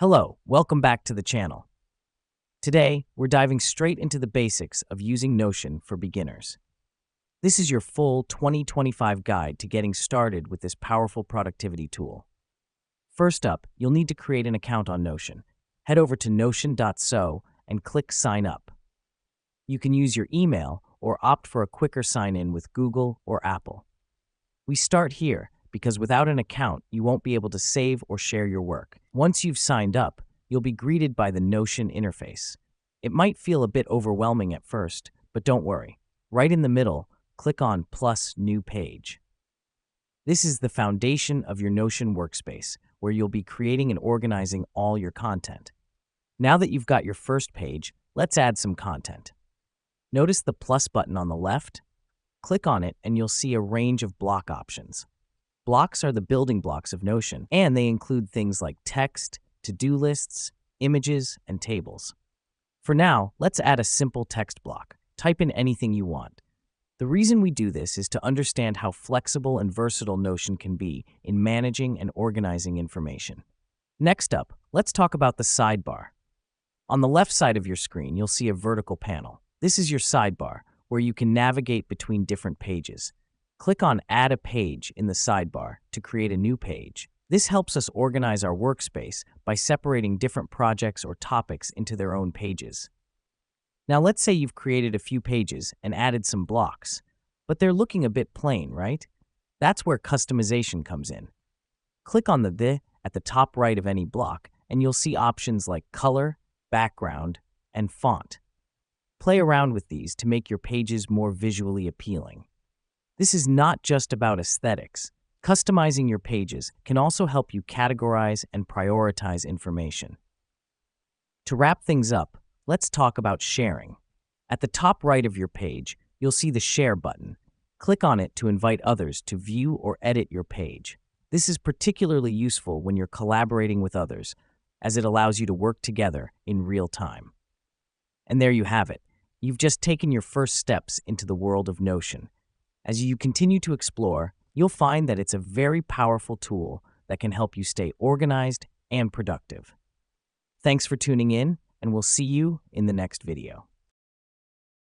Hello, welcome back to the channel. Today, we're diving straight into the basics of using Notion for beginners. This is your full 2025 guide to getting started with this powerful productivity tool. First up, you'll need to create an account on Notion. Head over to notion.so and click Sign Up. You can use your email or opt for a quicker sign-in with Google or Apple. We start here because without an account, you won't be able to save or share your work. Once you've signed up, you'll be greeted by the Notion interface. It might feel a bit overwhelming at first, but don't worry. Right in the middle, click on Plus New Page. This is the foundation of your Notion workspace, where you'll be creating and organizing all your content. Now that you've got your first page, let's add some content. Notice the plus button on the left? Click on it and you'll see a range of block options. Blocks are the building blocks of Notion, and they include things like text, to-do lists, images, and tables. For now, let's add a simple text block. Type in anything you want. The reason we do this is to understand how flexible and versatile Notion can be in managing and organizing information. Next up, let's talk about the sidebar. On the left side of your screen, you'll see a vertical panel. This is your sidebar, where you can navigate between different pages. Click on Add a Page in the sidebar to create a new page. This helps us organize our workspace by separating different projects or topics into their own pages. Now let's say you've created a few pages and added some blocks, but they're looking a bit plain, right? That's where customization comes in. Click on the at the top right of any block, and you'll see options like color, background, and font. Play around with these to make your pages more visually appealing. This is not just about aesthetics. Customizing your pages can also help you categorize and prioritize information. To wrap things up, let's talk about sharing. At the top right of your page, you'll see the Share button. Click on it to invite others to view or edit your page. This is particularly useful when you're collaborating with others, as it allows you to work together in real time. And there you have it. You've just taken your first steps into the world of Notion. As you continue to explore, you'll find that it's a very powerful tool that can help you stay organized and productive. Thanks for tuning in, and we'll see you in the next video.